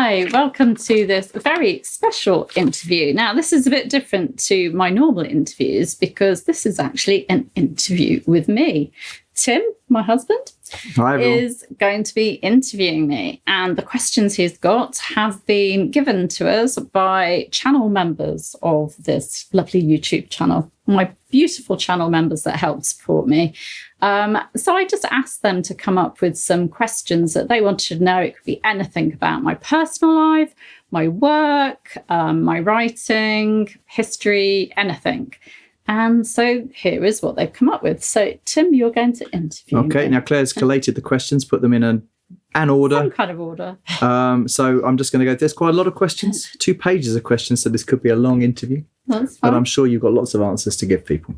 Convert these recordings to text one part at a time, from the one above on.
Hi, welcome to this very special interview. Now, this is a bit different to my normal interviews because this is actually an interview with me. Tim, my husband, is going to be interviewing me, and the questions he's got have been given to us by channel members of this lovely YouTube channel, my beautiful channel members that help support me. So I just asked them to come up with some questions that they wanted to know. It could be anything about my personal life, my work, my writing, history, anything. And so here is what they've come up with. So, Tim, you're going to interview me. Now Claire's collated the questions, put them in an order. Some kind of order. So I'm just going to go, there's quite a lot of questions, 2 pages of questions, so this could be a long interview. That's fine. But I'm sure you've got lots of answers to give people.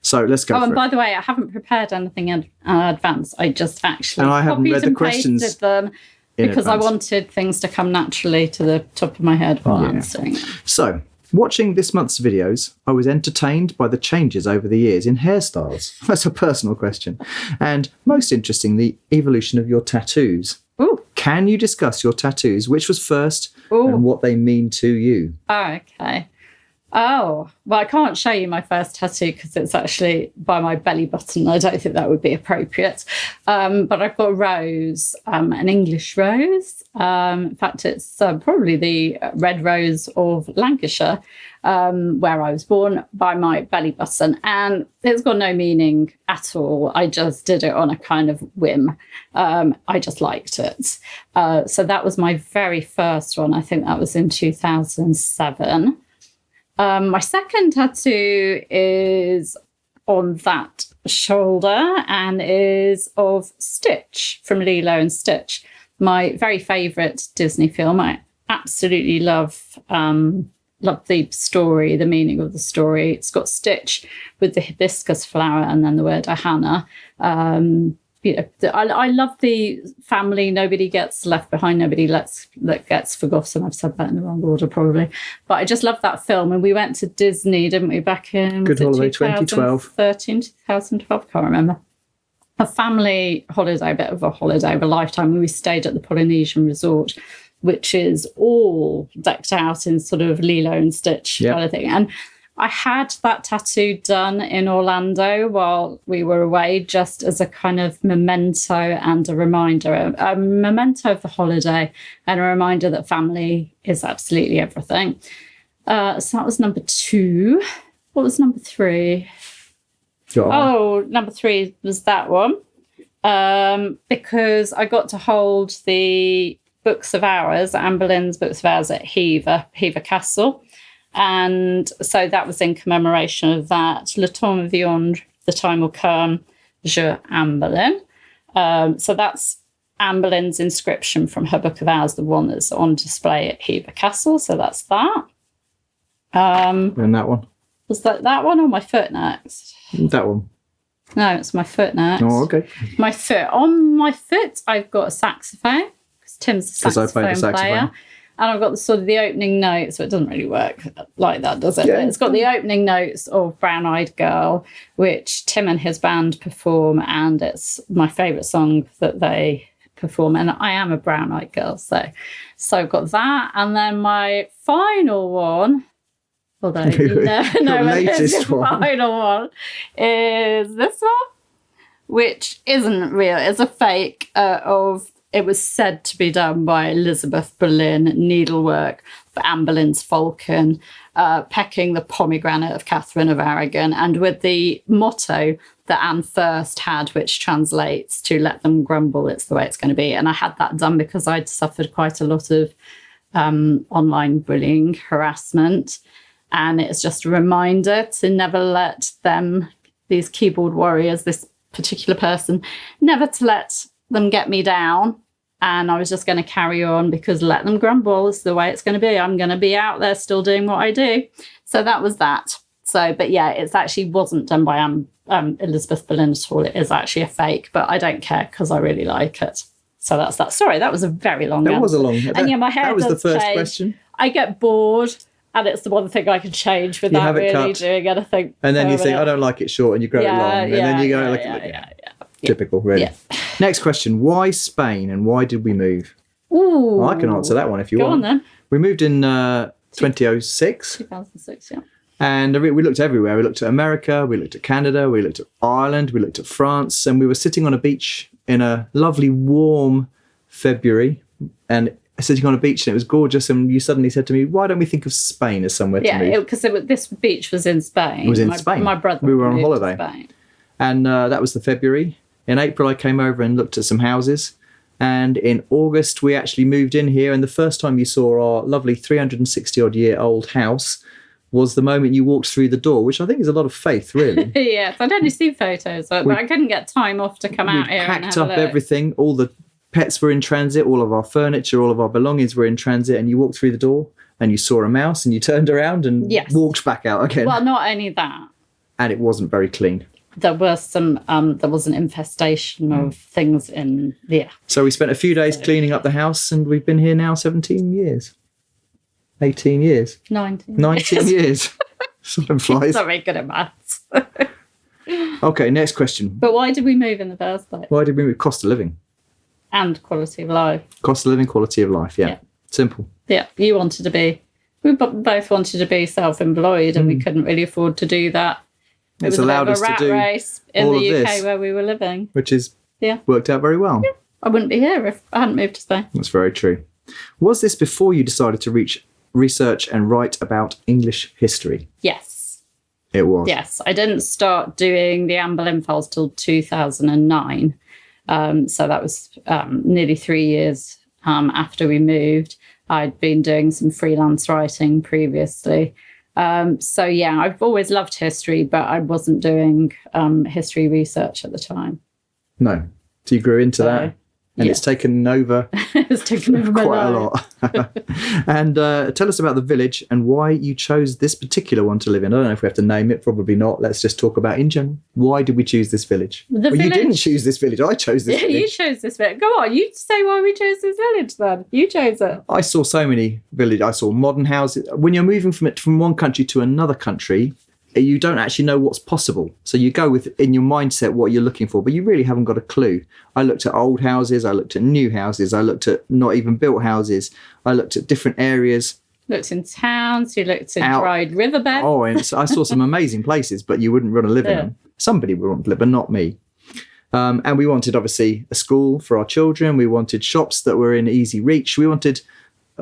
So let's go for it. And by the way, I haven't prepared anything in advance. I just actually and I haven't copied read the and questions pasted them because I wanted things to come naturally to the top of my head while answering them. So, watching this month's videos, I was entertained by the changes over the years in hairstyles. That's a personal question. And most interesting, the evolution of your tattoos. Ooh. Can you discuss your tattoos? Which was first and what they mean to you? Oh, okay. Oh, well, I can't show you my first tattoo because it's actually by my belly button. I don't think that would be appropriate. But I've got a rose, an English rose. In fact, it's probably the red rose of Lancashire, where I was born, by my belly button. And it's got no meaning at all. I just did it on a kind of whim. I just liked it. So that was my very first one. I think that was in 2007. My second tattoo is on that shoulder and is of Stitch from Lilo and Stitch, my very favourite Disney film. I absolutely love the story, the meaning of the story. It's got Stitch with the hibiscus flower and then the word Ahana. I love the family. Nobody gets left behind. Nobody gets forgotten. I've said that in the wrong order probably. But I just love that film. And we went to Disney, didn't we, back in Good holiday, 2012. 2012, can't remember. A family holiday, a bit of a holiday of a lifetime. We stayed at the Polynesian Resort, which is all decked out in sort of Lilo and Stitch kind of thing. And I had that tattoo done in Orlando while we were away, just as a kind of memento and a reminder, a memento of the holiday and a reminder that family is absolutely everything. So that was number 2. What was number 3? Number 3 was that one. Because I got to hold the Books of Hours, Anne Boleyn's Books of Hours at Hever Castle. And so that was in commemoration of that. Le temps viendra, the time will come, je Anne Boleyn. So that's Anne Boleyn's inscription from her Book of Hours, the one that's on display at Hever Castle. So that's that. And that one? Was that one or my foot next? That one. No, it's my foot next. Oh, okay. My foot. On my foot, I've got a saxophone, because Tim's a saxophone player. And I've got the opening note, so it doesn't really work like that, does it? Yeah. It's got the opening notes of Brown Eyed Girl, which Tim and his band perform, and it's my favourite song that they perform. And I am a Brown Eyed Girl, so I've got that. And then my final one, although you never know when the final one, is this one, which isn't real. It's a fake it was said to be done by Elizabeth Boleyn, needlework for Anne Boleyn's falcon, pecking the pomegranate of Catherine of Aragon, and with the motto that Anne first had, which translates to "let them grumble, it's the way it's going to be." And I had that done because I'd suffered quite a lot of online bullying, harassment, and it's just a reminder to never let them, these keyboard warriors, this particular person, never to let them get me down. And I was just going to carry on because let them grumble is the way it's going to be. I'm going to be out there still doing what I do. So that was that. So, but yeah, it actually wasn't done by Elizabeth Boleyn at all. It is actually a fake, but I don't care because I really like it. So that's that. Sorry, that was a very long answer. That was a long answer. And yeah, my hair That was the first change. Question. I get bored. And it's the one thing I can change without really doing anything. And then you think, I don't like it short, and you grow it long. And then you go, typical, really. Yeah. Next question. Why Spain and why did we move? Ooh. Well, I can answer that one if you want. Go on then. We moved in 2006. 2006, yeah. And we looked everywhere. We looked at America, we looked at Canada, we looked at Ireland, we looked at France, and we were sitting on a beach in a lovely warm February and sitting on a beach, and it was gorgeous, and you suddenly said to me, why don't we think of Spain as somewhere to move? Yeah, because this beach was in Spain. It was in Spain. My brother we were on moved holiday. to Spain. And that was the February. In April, I came over and looked at some houses. And in August, we actually moved in here. And the first time you saw our lovely 360-odd-year-old house was the moment you walked through the door, which I think is a lot of faith, really. Yes, I'd only seen photos, but I couldn't get time off to come out here and have a look. Packed up everything. All the pets were in transit. All of our furniture, all of our belongings were in transit. And you walked through the door and you saw a mouse and you turned around and walked back out again. Well, not only that. And it wasn't very clean. There was an infestation of things in there. So we spent a few days cleaning up the house, and we've been here now 17 years. 18 years. 19 years. Time flies. Not very good at maths. Okay, next question. But why did we move in the first place? Why did we move? Cost of living. And quality of life. Cost of living, quality of life, yeah. Simple. Yeah, we both wanted to be self-employed, and we couldn't really afford to do that. It's allowed us to do race in all the of UK this, where we were living. which is worked out very well. Yeah. I wouldn't be here if I hadn't moved to Spain. That's very true. Was this before you decided to research and write about English history? Yes. It was. Yes. I didn't start doing the Anne Boleyn files till 2009. So that was nearly 3 years after we moved. I'd been doing some freelance writing previously. So, yeah, I've always loved history, but I wasn't doing history research at the time. No. So you grew into that, and it's taken over, it's taken over quite a lot. And tell us about the village and why you chose this particular one to live in. I don't know if we have to name it, probably not. Let's just talk about in general. Why did we choose this village? You didn't choose this village. I chose this village. You chose this village. Go on, you say why we chose this village then. You chose it. I saw so many villages. I saw modern houses. When you're moving from one country to another country, you don't actually know what's possible. So you go with, in your mindset, what you're looking for, but you really haven't got a clue. I looked at old houses. I looked at new houses. I looked at not even built houses. I looked at different areas. Looked in towns. You looked at dried riverbeds. Oh, and I saw some amazing places, but you wouldn't want to live in them. Somebody would want to live, but not me. And we wanted, obviously, a school for our children. We wanted shops that were in easy reach. We wanted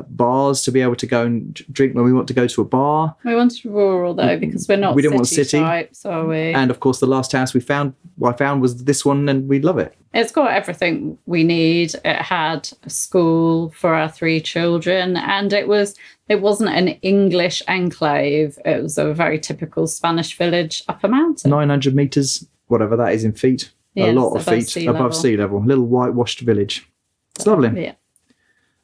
bars to be able to go and drink when we want to go to a bar. We wanted rural though, because we didn't want city types, are we? And of course, the last house I found was this one, and we love it. It's got everything we need. It had a school for our 3 children, and it wasn't an English enclave. It was a very typical Spanish village up a mountain. 900 metres, whatever that is in feet. A lot of feet above sea level. Little whitewashed village. It's lovely. Yeah.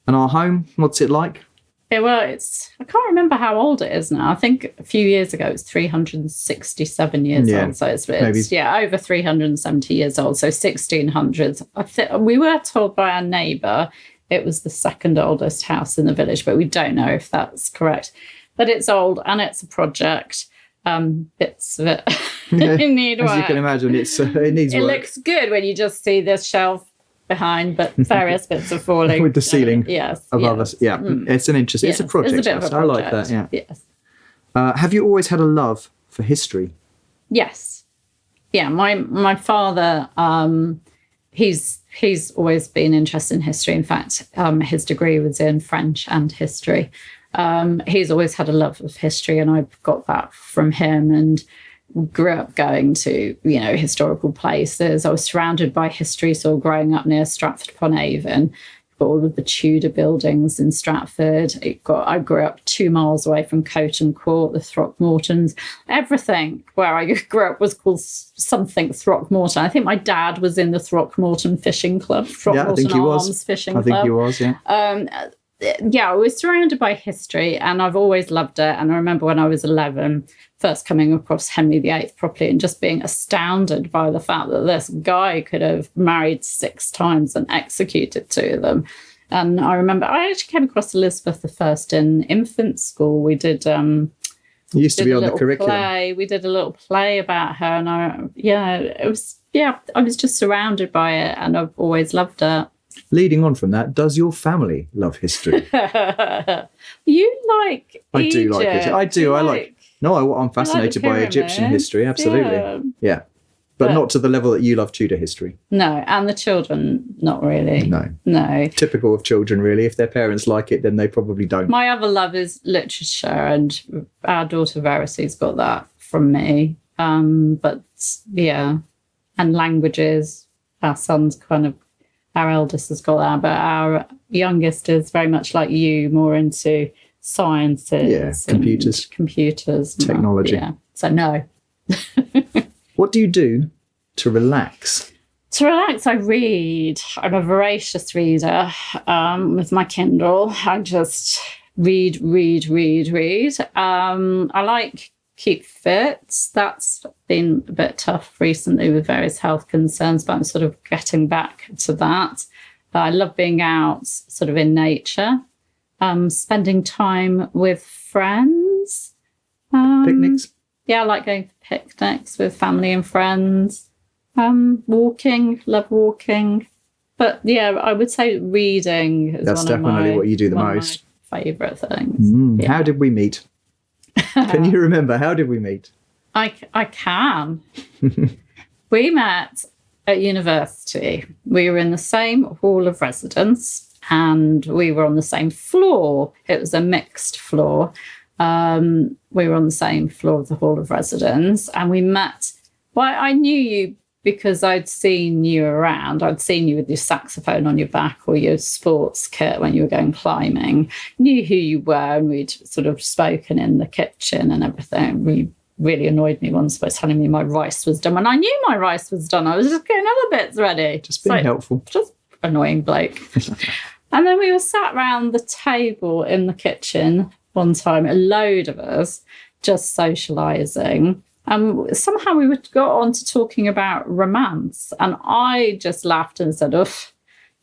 And our home, what's it like? Yeah, well, I can't remember how old it is now. I think a few years ago it was 367 years old. So it's over 370 years old. So 1600s. We were told by our neighbour it was the second oldest house in the village, but we don't know if that's correct. But it's old and it's a project. Bits of it need work. As you can imagine, it needs work. It looks good when you just see this shelf behind, but various bits are falling with the ceiling above us. Yeah, it's an interesting. Yes, it's a project. It's a bit of a project. I like that. Yeah. Yes. Have you always had a love for history? Yes. Yeah. My father, he's always been interested in history. In fact, his degree was in French and history. He's always had a love of history, and I've got that from him. And grew up going to, historical places. I was surrounded by history, so growing up near Stratford-upon-Avon. Got all of the Tudor buildings in Stratford. I grew up 2 miles away from Coton Court, the Throckmortons. Everything where I grew up was called something Throckmorton. I think my dad was in the Throckmorton Fishing Club, Throckmorton Arms Fishing Club. I think he was, yeah. I was surrounded by history, and I've always loved it. And I remember when I was 11, first coming across Henry VIII properly and just being astounded by the fact that this guy could have married 6 times and executed 2 of them. And I remember I actually came across Elizabeth I in infant school. We did it used to be on the curriculum. We did a little play about her, and I was just surrounded by it, and I've always loved it. Leading on from that, does your family love history? You like I do like Egypt. it. I do. I'm fascinated by Egyptian history. Absolutely. Yeah. But not to the level that you love Tudor history. No, and the children, not really. No. Typical of children, really. If their parents like it, then they probably don't. My other love is literature, and our daughter Verity's got that from me. But yeah, and languages. Our son's our eldest has got that, but our youngest is very much like you, more into sciences. Yeah, computers. Technology. Yeah. So no. What do you do to relax? To relax, I read. I'm a voracious reader with my Kindle. I just read. I like keep fit. That's been a bit tough recently with various health concerns, but I'm sort of getting back to that. I love being out sort of in nature, spending time with friends. Picnics? Yeah, I like going for picnics with family and friends. Walking, love walking. But yeah, I would say reading is That's definitely what you do the most. My favourite things. How did we meet? Can you remember? How did we meet? I can. We met at university. We were in the same hall of residence and we were on the same floor. It was a mixed floor. We were on the same floor of the hall of residence and we met. Well, I knew you because I'd seen you around. I'd seen you with your saxophone on your back or your sports kit when you were going climbing. Knew who you were and we'd sort of spoken in the kitchen and everything. We really annoyed me once by telling me my rice was done. When I knew my rice was done, I was just getting other bits ready. Just being helpful. Just annoying bloke. And then we were sat round the table in the kitchen one time, a load of us, just socialising. And somehow we got on to talking about romance. And I just laughed and said, I've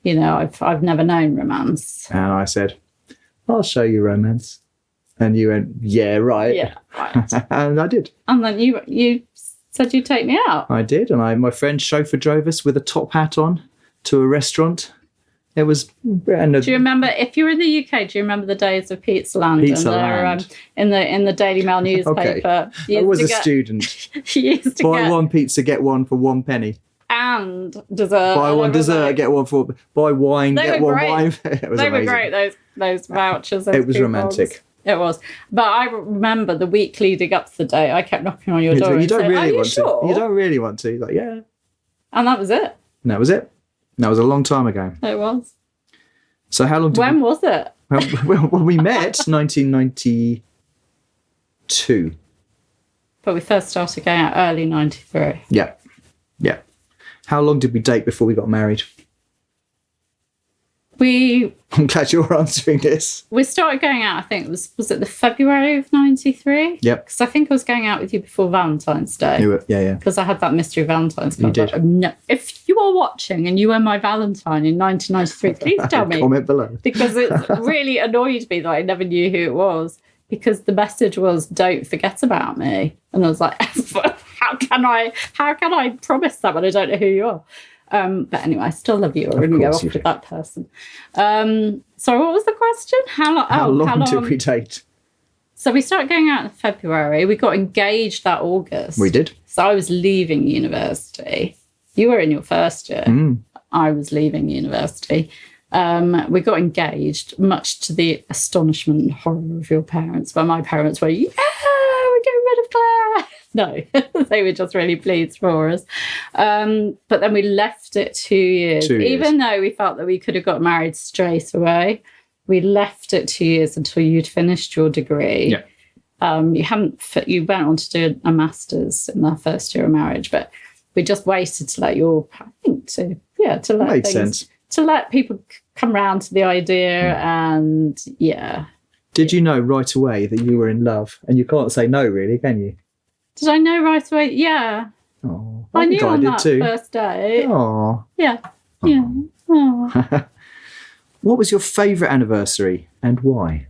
never known romance. And I said, I'll show you romance. And you went, yeah, right. Yeah, right. And I did. And then you said you'd take me out. I did. And my friend chauffeur drove us with a top hat on to a restaurant. It was... Do you remember, if you were in the UK, do you remember the days of Pizza Land? In the Daily Mail newspaper. Okay. I was a student. You used to buy one pizza, get one for 1 penny. And dessert. Buy one dessert, get one for... Buy wine, get one wine. It was amazing. Were great, those vouchers. It was romantic. It was. But I remember the week leading up to the day, I kept knocking on your door You don't really want to. You don't really want to. Like, yeah. And that was it. And that was it. That was a long time ago. It was. So how long When was it? When we met, 1992. But we first started going out early 93. Yeah. Yeah. How long did we date before we got married? I'm glad you're answering this. We started going out, I think, was it the February of 93? Yep. Because I think I was going out with you before Valentine's Day. Yeah. Because I had that mystery Valentine's card. You did. No, if you are watching and you were my Valentine in 1993, please tell me. Comment below. Because it really annoyed me that I never knew who it was. Because the message was, don't forget about me. And I was like, how can I promise that when I don't know who you are? But anyway, I still love you. I wouldn't go off with that person. Sorry, what was the question? How long did we date? So we started going out in February. We got engaged that August. We did. So I was leaving university. You were in your first year. I was leaving university. We got engaged, much to the astonishment and horror of your parents. But my parents were, yeah, we're getting rid of Claire. No, they were just really pleased for us. But then we left it 2 years. Even though we felt that we could have got married straight away, we left it 2 years until you'd finished your degree. Yeah. You went on to do a master's in the first year of marriage, but we just waited to let to let people come round to the idea and yeah. Did you know right away that you were in love? And you can't say no, really, can you? Did I know right away? Yeah. Oh, I knew on that too. First day. Oh. Yeah. Yeah. Oh. What was your favourite anniversary and why?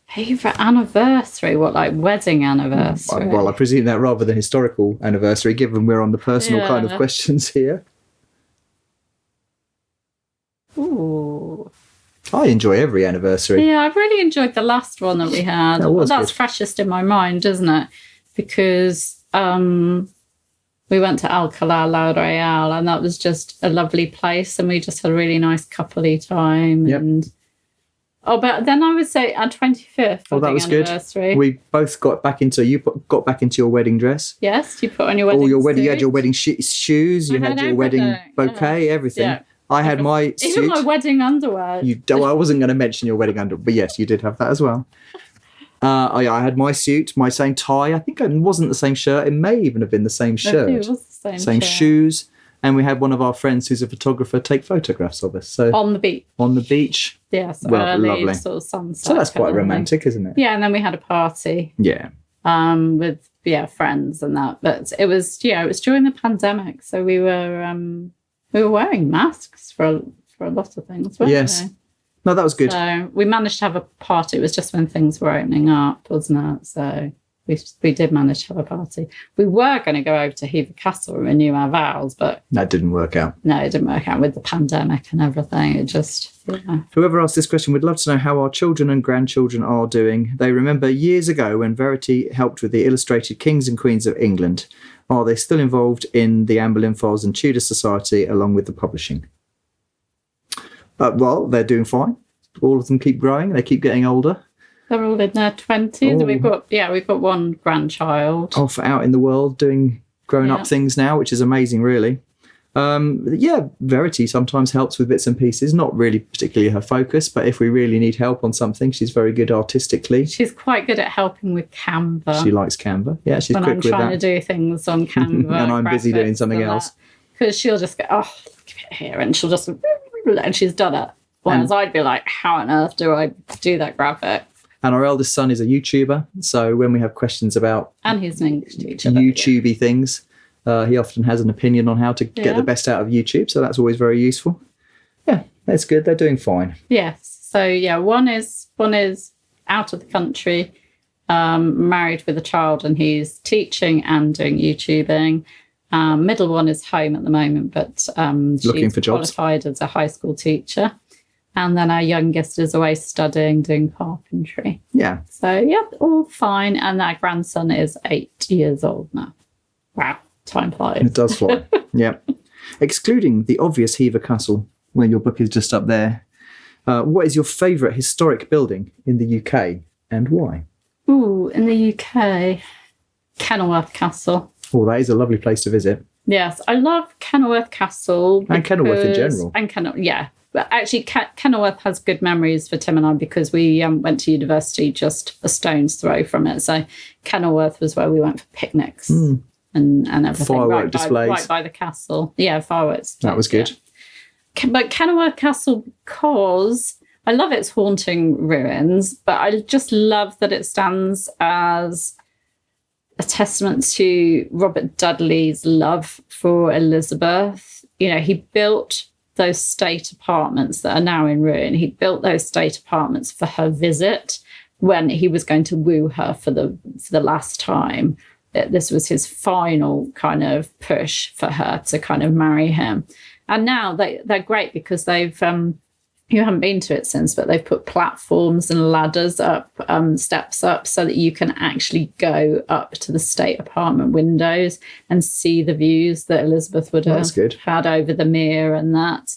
Favourite anniversary? What, like wedding anniversary? Well, I presume that rather than historical anniversary, given we're on the personal kind of questions here. Ooh. I enjoy every anniversary. Yeah, I've really enjoyed the last one that we had. That's freshest in my mind, isn't it? Because we went to Alcalá La Real, and that was just a lovely place, and we just had a really nice coupley time. Yep. And but then I would say our 25th that was anniversary. Good. We both got back into your wedding dress. Yes, you put on your wedding suit. You had your wedding shoes. You had your wedding bouquet. Yeah. Everything. Yeah. I had my suit. Even my wedding underwear. I wasn't going to mention your wedding underwear, but yes, you did have that as well. I had my suit, my same tie. I think it wasn't the same shirt. It may even have been the same shirt. It was the same shirt. Shoes. And we had one of our friends who's a photographer take photographs of us. So on the beach. Yes, early lovely. Sort of sunset. So that's quite romantic, isn't it? Yeah, and then we had a party. Yeah. With friends and that. But it was during the pandemic, so we were wearing masks for a lot of things, weren't we? No, that was good. So we managed to have a party. It was just when things were opening up, wasn't it? So we did manage to have a party. We were going to go over to Hever Castle and renew our vows, but that didn't work out. No, it didn't work out with the pandemic and everything. It just, Whoever asked this question would love to know how our children and grandchildren are doing. They remember years ago when Verity helped with the illustrated Kings and Queens of England. Are they still involved in the Anne Boleyn Files and Tudor Society along with the publishing? Well, they're doing fine. All of them keep growing. They keep getting older. They're all in their 20s. We've got one grandchild. Off out in the world doing grown-up things now, which is amazing, really. Verity sometimes helps with bits and pieces. Not really particularly her focus, but if we really need help on something, she's very good artistically. She's quite good at helping with Canva. She likes Canva. Yeah, she's quick with that. When I'm trying to do things on Canva. And I'm busy doing something else. Because she'll just go, give it here, and she'll just, and she's done it. Whereas I'd be like, how on earth do I do that graphic? And our eldest son is a YouTuber, so when we have questions about and he's an English teacher, YouTubey things, he often has an opinion on how to get the best out of YouTube. So that's always very useful. Yeah, that's good. They're doing fine. Yes. So one is out of the country, married with a child, and he's teaching and doing YouTubing. Middle one is home at the moment, but looking for jobs. Qualified as a high school teacher. And then our youngest is away studying, doing carpentry. Yeah. So, all fine. And our grandson is 8 years old now. Wow, time flies. It does fly. Yeah. Excluding the obvious Hever Castle, where your book is just up there, what is your favourite historic building in the UK and why? Ooh, in the UK, Kenilworth Castle. Oh, that is a lovely place to visit. Yes, I love Kenilworth Castle. And Kenilworth in general. But actually, Kenilworth has good memories for Tim and I because we went to university just a stone's throw from it. So Kenilworth was where we went for picnics and everything. Firework displays. Right by the castle. Yeah, fireworks. That was good. Yeah. But Kenilworth Castle, because I love its haunting ruins, but I just love that it stands as a testament to Robert Dudley's love for Elizabeth. He built those state apartments that are now in ruin. He built those state apartments for her visit when he was going to woo her for the last time. This was his final kind of push for her to kind of marry him. And now they're great because they've you haven't been to it since, but they've put platforms and ladders up, steps up, so that you can actually go up to the state apartment windows and see the views that Elizabeth would have had over the mere and that.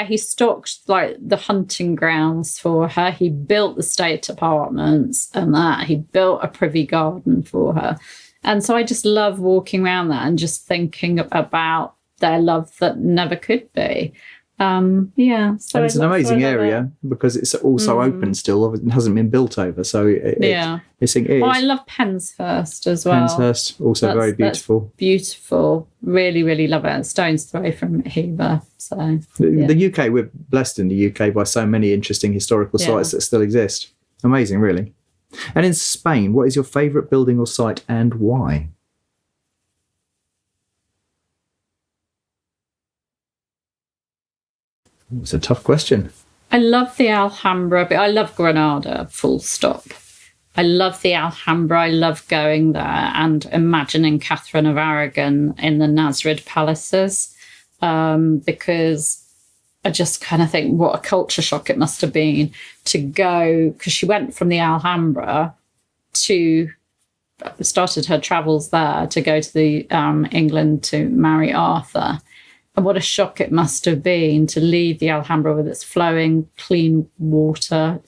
He stocked like the hunting grounds for her. He built the state apartments and that. He built a privy garden for her. And so I just love walking around that and just thinking about their love that never could be. So and it's an amazing area because it's also open still. It hasn't been built over, so it is. I love Penshurst as well. Penshurst, also very beautiful. Beautiful, really, really love it. Stone's throw from Hever. So the UK, we're blessed in the UK by so many interesting historical sites that still exist. Amazing, really. And in Spain, what is your favourite building or site and why? It's a tough question. I love the Alhambra, but I love Granada, full stop. I love the Alhambra. I love going there and imagining Catherine of Aragon in the Nasrid palaces because I just kind of think what a culture shock it must have been to go, because she went from the Alhambra to started her travels there to go to the England to marry Arthur. And what a shock it must have been to leave the Alhambra with its flowing, clean water,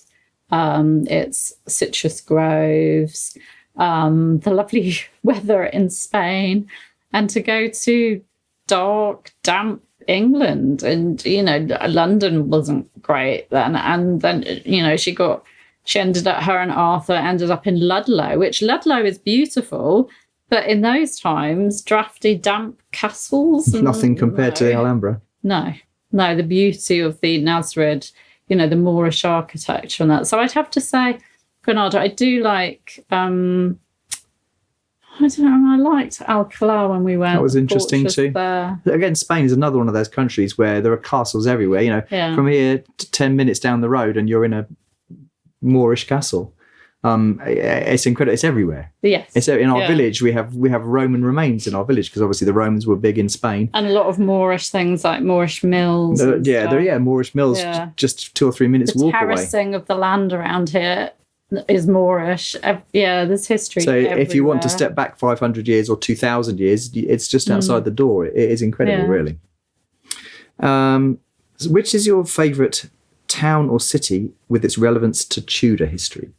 its citrus groves, the lovely weather in Spain, and to go to dark, damp England. And, you know, London wasn't great then. And then, you know, her and Arthur ended up in Ludlow, which Ludlow is beautiful, but in those times, drafty, damp castles. Nothing compared to the Alhambra. No, the beauty of the Nasrid, you know, the Moorish architecture and that. So I'd have to say Granada. I do like, I don't know, I liked Alcalá when we went. That was interesting too. There. Again, Spain is another one of those countries where there are castles everywhere. You know, from here to 10 minutes down the road and you're in a Moorish castle. It's incredible. It's everywhere. Yes. It's in our village. We have Roman remains in our village because obviously the Romans were big in Spain, and a lot of Moorish things like Moorish mills. Moorish mills. Just 2 or 3 minutes walk away. The terracing of the land around here is Moorish. There's history. So everywhere. If you want to step back 500 years or 2,000 years, it's just outside the door. It is incredible, really. Which is your favourite town or city with its relevance to Tudor history?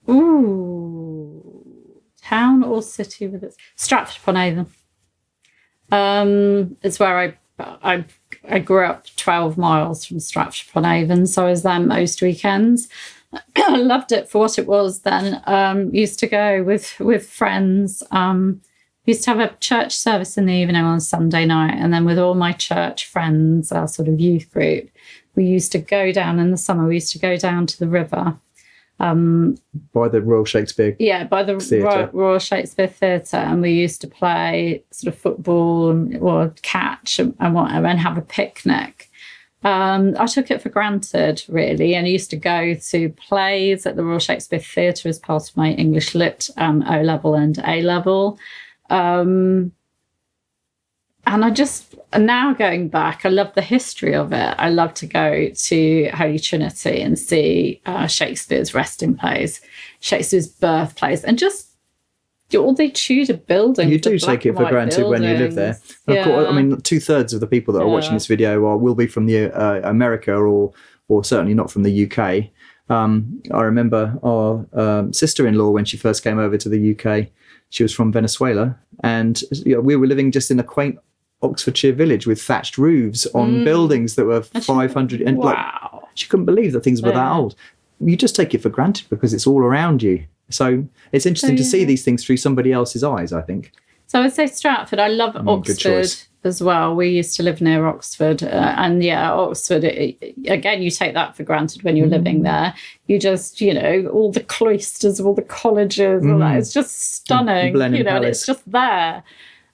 Ooh, town or city with its Stratford-upon-Avon. It's where I grew up 12 miles from Stratford-upon-Avon, so I was there most weekends. I loved it for what it was then. Used to go with friends. Used to have a church service in the evening on Sunday night, and then with all my church friends, our sort of youth group, we used to go down in the summer. We used to go down to the river. By the Royal Shakespeare by the Royal Shakespeare Theatre, and we used to play sort of football or catch and whatever, and have a picnic. I took it for granted, really, and I used to go to plays at the Royal Shakespeare Theatre as part of my English Lit O-level and A-level. And now going back, I love the history of it. I love to go to Holy Trinity and see Shakespeare's resting place, Shakespeare's birthplace, and just all the Tudor buildings. You do take it for granted when you live there. Yeah. Of course, I mean, 2/3 of the people that are watching this video will be from the America or certainly not from the UK. I remember our sister-in-law when she first came over to the UK. She was from Venezuela, and we were living just in a quaint Oxfordshire village with thatched roofs on buildings that were 500. And wow. She couldn't believe that things were that old. You just take it for granted because it's all around you. So it's interesting to see these things through somebody else's eyes, I think. So I would say Stratford. I love Oxford as well. We used to live near Oxford. Oxford, again, you take that for granted when you're living there. You just, all the cloisters, all the colleges, all that. It's just stunning, and it's just there.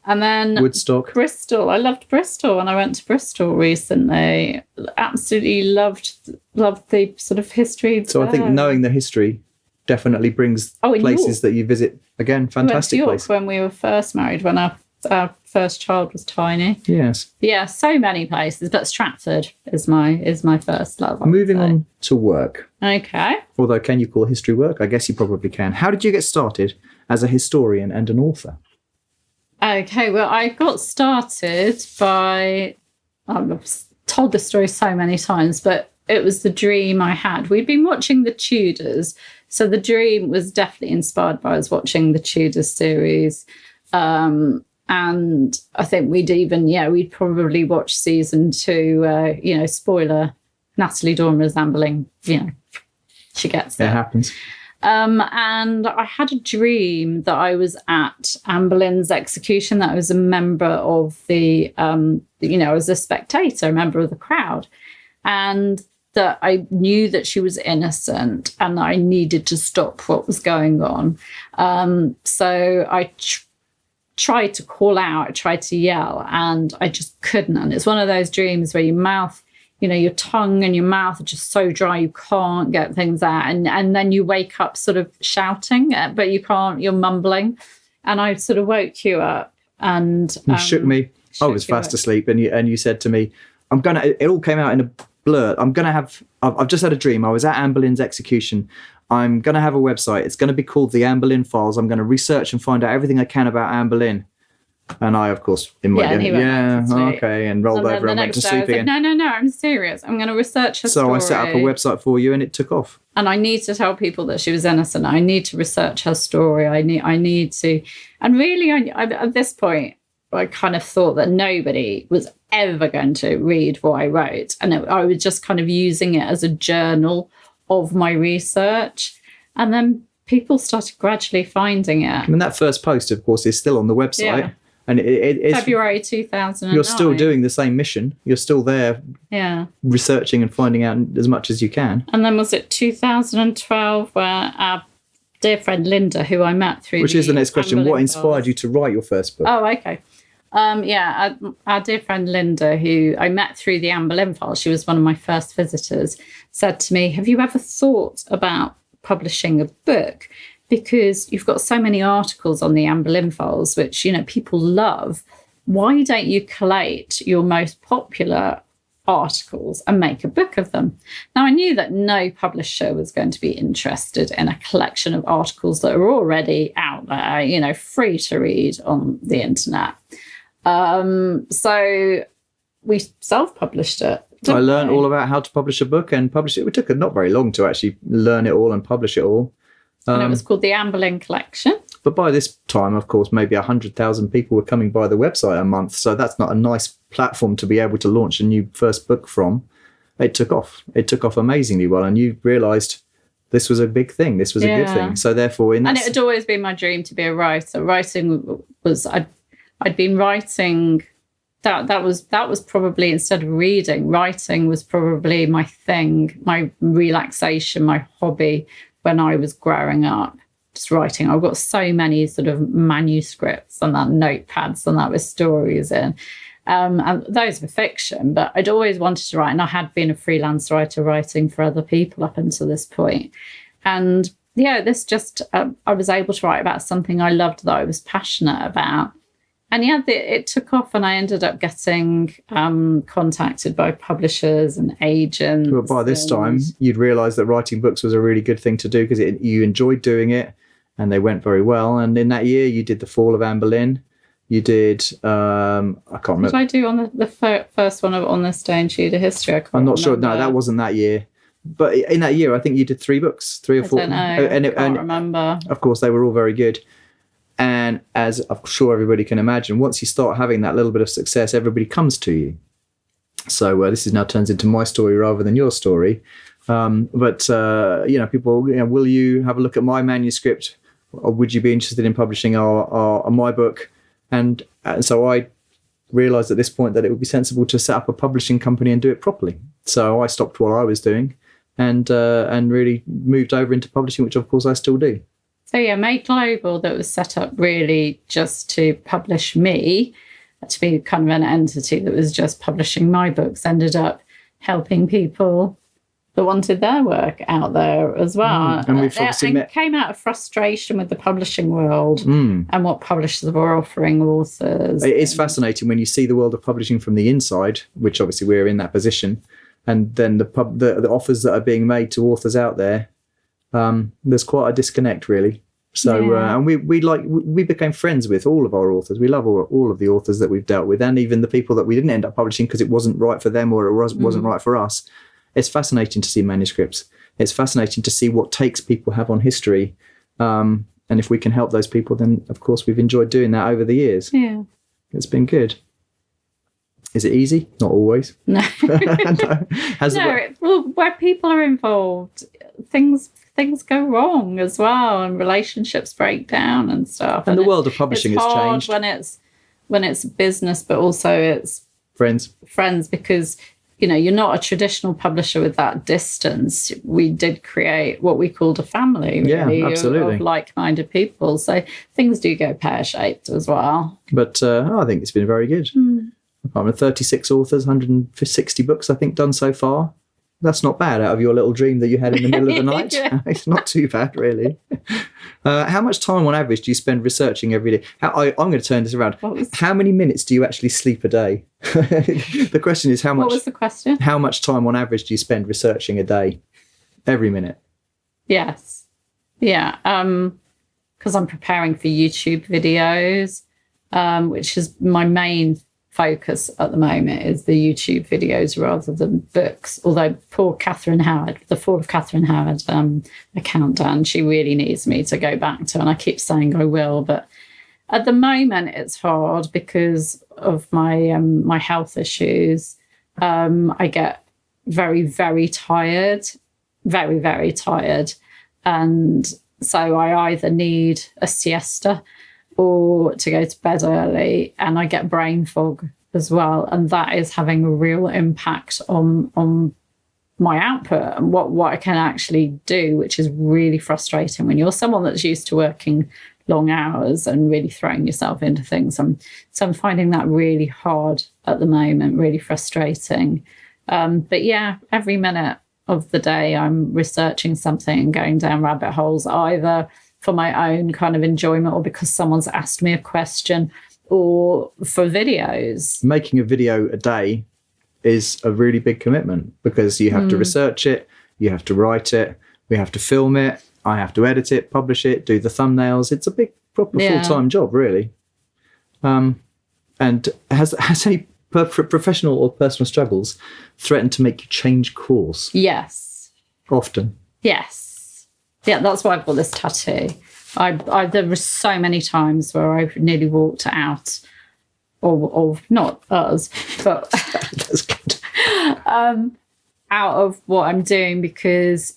And then Woodstock. Bristol. I loved Bristol when I went to Bristol recently. Absolutely loved the sort of history. So I think knowing the history definitely brings places that you visit. Again, fantastic we went to York place. When we were first married, when our first child was tiny. Yes. Yeah, so many places, but Stratford is my first love. Moving on to work. Okay. Although, can you call history work? I guess you probably can. How did you get started as a historian and an author? Okay, well, I got started by, I've told this story so many times, but it was the dream I had. We'd been watching the Tudors, so the dream was definitely inspired by us watching the Tudors series. And I think we'd probably watch season 2, spoiler, Natalie Dawn resembling, she gets there. It happens. And I had a dream that I was at Anne Boleyn's execution, that I was a member of the, I was a spectator, a member of the crowd, and that I knew that she was innocent and I needed to stop what was going on. So I tried to call out, I tried to yell, and I just couldn't. And it's one of those dreams where your mouth, your tongue and your mouth are just so dry you can't get things out. And then you wake up sort of shouting, but you can't, you're mumbling. And I sort of woke you up and... You shook me. I was fast asleep and you said to me, it all came out in a blur. I've just had a dream. I was at Anne Boleyn's execution. I'm going to have a website. It's going to be called the Anne Boleyn Files. I'm going to research and find out everything I can about Anne Boleyn. And I, of course, in my okay, and rolled over and went to sleep again. No, I'm serious. I'm going to research her story. So I set up a website for you, and it took off. And I need to tell people that she was innocent. I need to research her story. I need to. And really, at this point, I kind of thought that nobody was ever going to read what I wrote, and I was just kind of using it as a journal of my research. And then people started gradually finding it. I mean, that first post, of course, is still on the website. Yeah. And it's February 2009. You're still doing the same mission. You're still there, researching and finding out as much as you can. And then was it 2012 where our dear friend Linda, who I met through, which is the next question, what inspired you to write your first book? Oh, okay. Our dear friend Linda, who I met through the Anne Boleyn Files, she was one of my first visitors, said to me, have you ever thought about publishing a book? Because you've got so many articles on the Anne Boleyn Files, which, people love. Why don't you collate your most popular articles and make a book of them? Now, I knew that no publisher was going to be interested in a collection of articles that are already out there, free to read on the internet. So we self-published it. I learned all about how to publish a book and publish it. It took not very long to actually learn it all and publish it all. And it was called the Anne Boleyn Collection. But by this time, of course, maybe 100,000 people were coming by the website a month. So that's not a nice platform to be able to launch a new first book from. It took off. It took off amazingly well. And you realised this was a big thing. This was a good thing. So therefore... And it had always been my dream to be a writer. Writing was... I'd been writing... That was probably, instead of reading, writing was probably my thing, my relaxation, my hobby when I was growing up. Just writing. I've got so many sort of manuscripts and that notepads and that with stories in. And those were fiction, but I'd always wanted to write. And I had been a freelance writer writing for other people up until this point. And this just, I was able to write about something I loved, that I was passionate about. And it took off, and I ended up getting contacted by publishers and agents. Well, by this time, you'd realised that writing books was a really good thing to do because you enjoyed doing it, and they went very well. And in that year, you did The Fall of Anne Boleyn. You did, I can't remember. What did I do on the first one On This Day in Tudor History? I'm not sure. No, that wasn't that year. But in that year, I think you did 3 books, 3 or 4. I don't know. I can't remember. Of course, they were all very good. And as I'm sure everybody can imagine, once you start having that little bit of success, everybody comes to you. So this now turns into my story rather than your story. But people, will you have a look at my manuscript, or would you be interested in publishing my book? And so I realised at this point that it would be sensible to set up a publishing company and do it properly. So I stopped what I was doing and really moved over into publishing, which of course I still do. So Made Global, that was set up really just to publish me, to be kind of an entity that was just publishing my books, ended up helping people that wanted their work out there as well. And we've obviously came out of frustration with the publishing world and what publishers were offering authors. It is fascinating when you see the world of publishing from the inside, which obviously we're in that position, and then the offers that are being made to authors out there. There's quite a disconnect, really. So and we became friends with all of our authors. We love all of the authors that we've dealt with, and even the people that we didn't end up publishing because it wasn't right for them or it wasn't right for us. It's fascinating to see manuscripts. It's fascinating to see what takes people have on history, and if we can help those people, then of course we've enjoyed doing that over the years. Yeah, it's been good. Is it easy? Not always. No. Well, where people are involved, things go wrong as well, and relationships break down and stuff. And the world of publishing has changed. when it's business, but also it's friends, because you're not a traditional publisher with that distance. We did create what we called a family, really, of like-minded people. So things do go pear-shaped as well. But I think it's been very good. 36 authors, 160 books, I think, done so far. That's not bad out of your little dream that you had in the middle of the night. Yeah. It's not too bad, really. How much time on average do you spend researching every day? I'm going to turn this around. How many minutes do you actually sleep a day? The question is how much... What was the question? How much time on average do you spend researching a day? Every minute? Yes. Yeah. Because I'm preparing for YouTube videos, which is my main focus at the moment, is the YouTube videos rather than books. Although poor Catherine Howard, the Fall of Catherine Howard, a countdown, she really needs me to go back to, and I keep saying I will, but at the moment it's hard because of my my health issues. I get very, very tired, very, very tired, and so I either need a siesta or to go to bed early, and I get brain fog as well, and that is having a real impact on my output and what I can actually do, which is really frustrating when you're someone that's used to working long hours and really throwing yourself into things. So I'm finding that really hard at the moment, really frustrating. But yeah, every minute of the day I'm researching something and going down rabbit holes, either for my own kind of enjoyment or because someone's asked me a question or for videos. Making a video a day is a really big commitment because you have to research it, you have to write it, we have to film it, I have to edit it, publish it, do the thumbnails. It's a big, proper full-time job, really. And has any professional or personal struggles threatened to make you change course? Yes. Often? Yes. Yeah, that's why I've got this tattoo. There were so many times where I've nearly walked out, or not us, but That's good. out of what I'm doing, because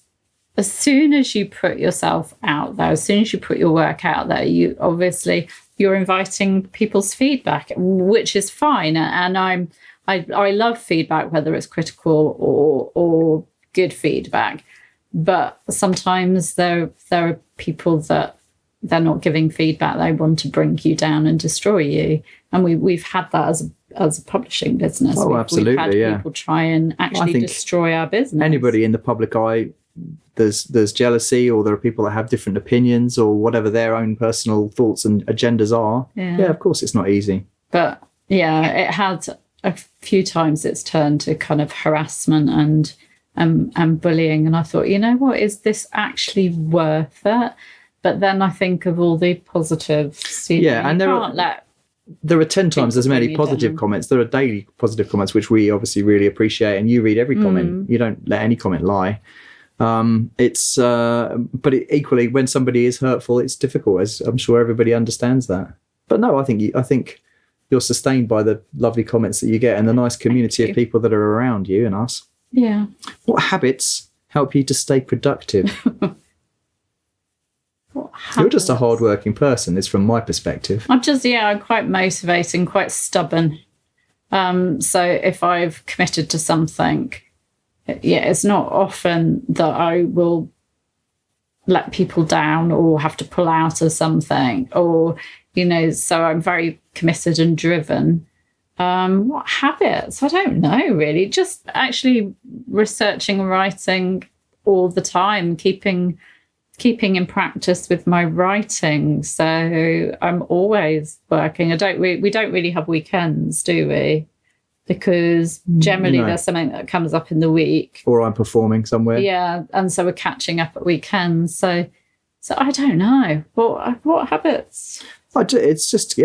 as soon as you put yourself out there, as soon as you put your work out there, you're inviting people's feedback, which is fine. And I love feedback, whether it's critical or good feedback. But sometimes there are people that they're not giving feedback. They want to bring you down and destroy you. And we've had that as a publishing business. Oh, absolutely, we've had people try and actually destroy our business. Anybody in the public eye, there's jealousy, or there are people that have different opinions or whatever their own personal thoughts and agendas are. Yeah, of course it's not easy. But yeah, it had a few times it's turned to kind of harassment and bullying, and I thought, you know what, is this actually worth it? But then I think of all the positives. And there are 10 times as many positive comments. There are daily positive comments, which we obviously really appreciate, and you read every comment. You don't let any comment lie. Equally, when somebody is hurtful, it's difficult, as I'm sure everybody understands that. But no, I think you're sustained by the lovely comments that you get and the nice community of people that are around you and us. Yeah. What habits help you to stay productive? You're just a hard-working person, is from my perspective. I'm quite motivating, quite stubborn. So if I've committed to something, it's not often that I will let people down or have to pull out of something, or, so I'm very committed and driven. What habits? I don't know, really. Just actually researching and writing all the time, keeping in practice with my writing. So I'm always working. We don't really have weekends, do we? Because generally there's something that comes up in the week. Or I'm performing somewhere. Yeah, and so we're catching up at weekends. So I don't know. What habits? It's just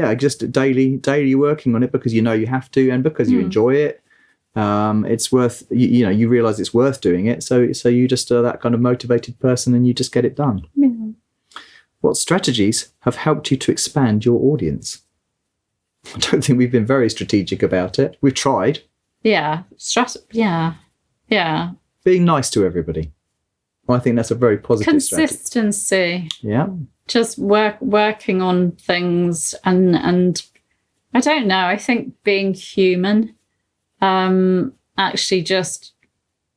daily working on it because you have to, and because you enjoy it. It's worth, you realise it's worth doing it. So you just are that kind of motivated person and you just get it done. Yeah. What strategies have helped you to expand your audience? I don't think we've been very strategic about it. We've tried. Yeah. Yeah. Being nice to everybody. Well, I think that's a very positive consistency. Strategy. Yeah. Just working on things and I don't know. I think being human, actually just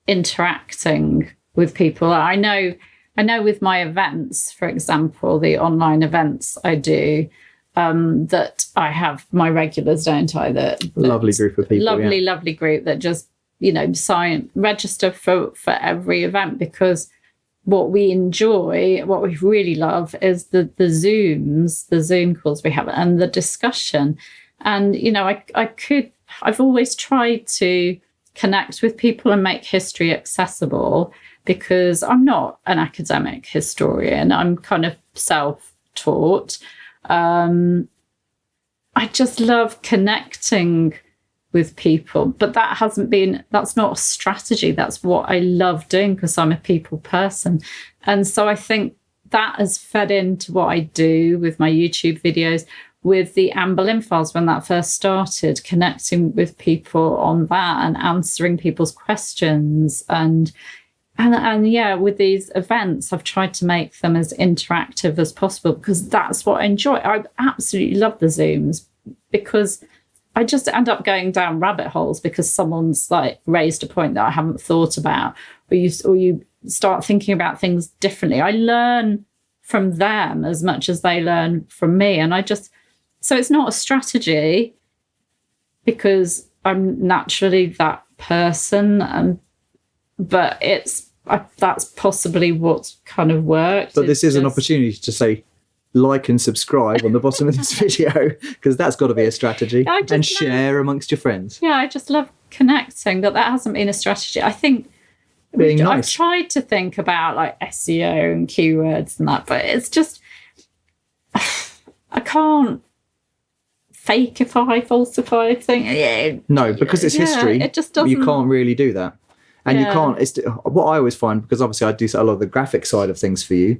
interacting with people. I know with my events, for example, the online events I do, that I have my regulars, don't I? That lovely group of people. Lovely group that just register for every event, because what we enjoy, what we really love is the Zoom calls we have and the discussion. And, I've always tried to connect with people and make history accessible, because I'm not an academic historian. I'm kind of self-taught. I just love connecting with people, but that's not a strategy. That's what I love doing, because I'm a people person. And so I think that has fed into what I do with my YouTube videos, with the Anne Boleyn files when that first started, connecting with people on that and answering people's questions. And with these events, I've tried to make them as interactive as possible, because that's what I enjoy. I absolutely love the Zooms, because I just end up going down rabbit holes because someone's raised a point that I haven't thought about, or you start thinking about things differently. I learn from them as much as they learn from me. And so it's not a strategy, because I'm naturally that person, but that's possibly what kind of worked. But this is an opportunity to say, like and subscribe on the bottom of this video, because that's got to be a strategy, and share amongst your friends. Yeah, I just love connecting, but that hasn't been a strategy. I think I've tried to think about SEO and keywords and that, but it's just, I can't falsify thing. Yeah. No, because it's history. It just doesn't. You can't really do that. And you can't, what I always find, because obviously I do a lot of the graphic side of things for you,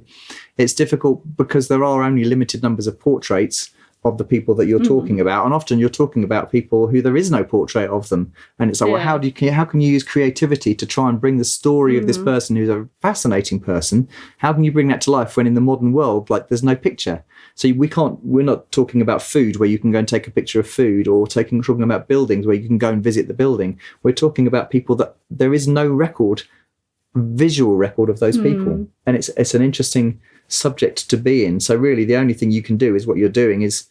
it's difficult because there are only limited numbers of portraits of the people that you're talking about. And often you're talking about people who there is no portrait of them. And it's well, how can you use creativity to try and bring the story of this person who's a fascinating person? How can you bring that to life when in the modern world, there's no picture? So we're not talking about food where you can go and take a picture of food, or talking about buildings where you can go and visit the building. We're talking about people that there is no visual record of those people. And it's an interesting subject to be in. So really the only thing you can do is what you're doing is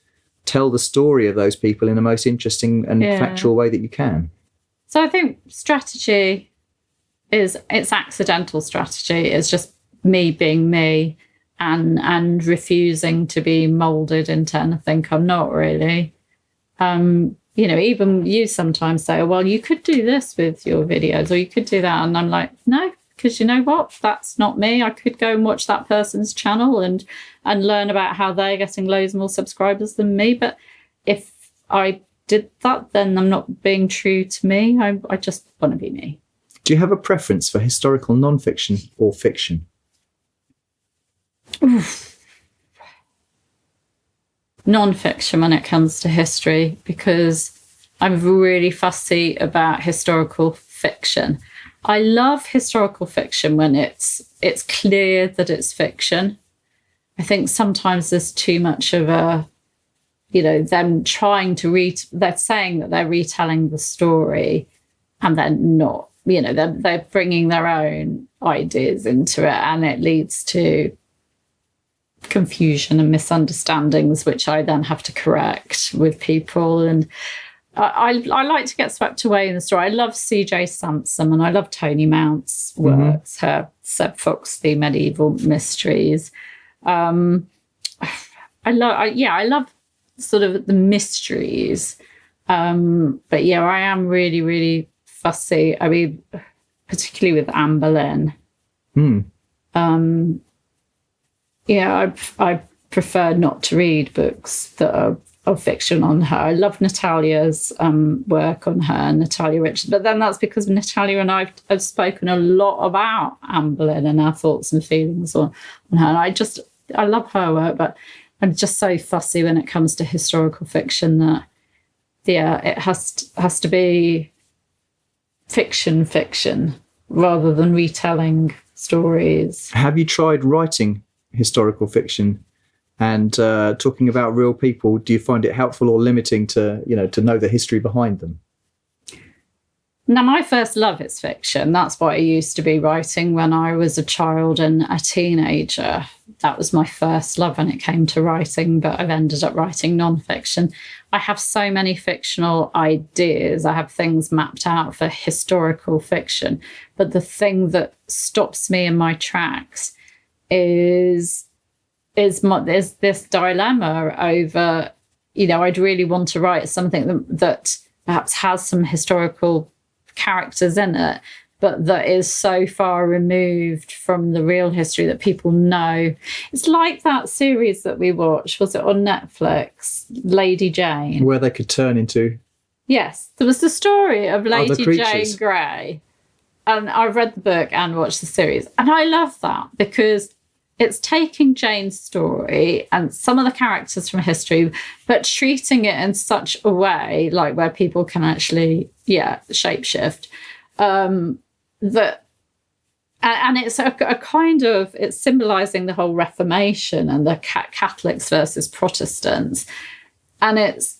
tell the story of those people in the most interesting and factual way that you can. So I think strategy it's accidental strategy. It's just me being me. And refusing to be moulded into anything I'm not really. Even you sometimes say, well, you could do this with your videos, or you could do that. And I'm like, no, because you know what? That's not me. I could go and watch that person's channel and learn about how they're getting loads more subscribers than me. But if I did that, then I'm not being true to me. I just want to be me. Do you have a preference for historical non-fiction or fiction? Non-fiction when it comes to history, because I'm really fussy about historical fiction. I love historical fiction when it's clear that it's fiction. I think sometimes there's too much of a, them trying to they're saying that they're retelling the story, and they're not. They're bringing their own ideas into it, and it leads to confusion and misunderstandings, which I then have to correct with people. And I like to get swept away in the story. I love C.J. Sansom, and I love Tony Mount's works, her Seb Fox, The Medieval Mysteries. I love sort of the mysteries. But I am really, really fussy. I mean, particularly with Anne Boleyn. I prefer not to read books that are of fiction on her. I love Natalia's work on her, Natalia Richards. But then that's because Natalia and I have spoken a lot about Anne Boleyn and our thoughts and feelings on her. And I love her work, but I'm just so fussy when it comes to historical fiction that, it has to be fiction rather than retelling stories. Have you tried writing historical fiction and talking about real people? Do you find it helpful or limiting to know the history behind them? Now, my first love is fiction. That's what I used to be writing when I was a child and a teenager. That was my first love when it came to writing, but I've ended up writing non-fiction. I have so many fictional ideas. I have things mapped out for historical fiction. But the thing that stops me in my tracks is this dilemma over, I'd really want to write something that perhaps has some historical characters in it, but that is so far removed from the real history that people know. It's like that series that we watched, was it on Netflix, Lady Jane? Where they could turn into... Yes, there was the story of Lady Jane Grey. And I've read the book and watched the series. And I love that because it's taking Jane's story and some of the characters from history, but treating it in such a way, like where people can actually, shapeshift. That, and it's a kind of, it's symbolizing the whole Reformation and the Catholics versus Protestants. And it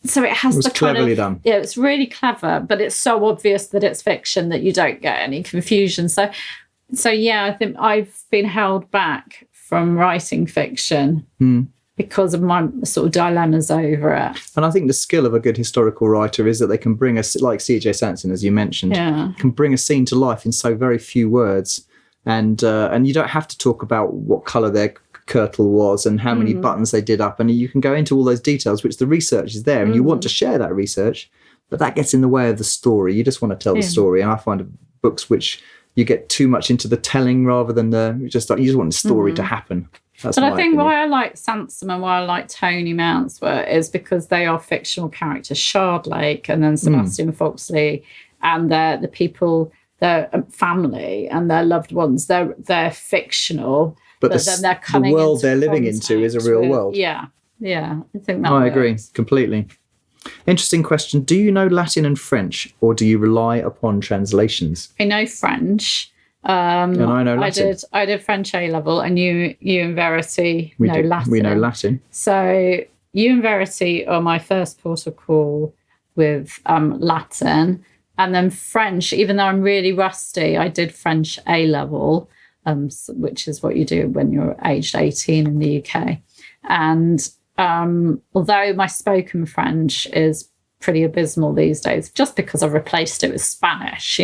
has the kind cleverly of, done. Yeah, it's really clever, but it's so obvious that it's fiction that you don't get any confusion. So yeah, I think I've been held back from writing fiction because of my sort of dilemmas over it. And I think the skill of a good historical writer is that they can bring us, like C.J. Sanson, as you mentioned, can bring a scene to life in so very few words. And you don't have to talk about what colour their kirtle was and how many buttons they did up. And you can go into all those details, which the research is there. And you want to share that research, but that gets in the way of the story. You just want to tell the story. And I find books which... you get too much into the telling rather than you just want the story to happen. That's but I think opinion. why I like Sansom and why I like Tony Mounsworth is because they are fictional characters. Shardlake and then Sebastian Foxley and the people, their family and their loved ones. They're fictional, but then they're coming. The world they're living into is a real world. Yeah. I think that. I agree completely. Interesting question. Do you know Latin and French, or do you rely upon translations? I know French. And I know Latin. I did French A level, and you and Verity know Latin. We know Latin. So you and Verity are my first port of call with Latin, and then French. Even though I'm really rusty, I did French A level, which is what you do when you're aged 18 in the UK, and. Although my spoken French is pretty abysmal these days, just because I've replaced it with Spanish,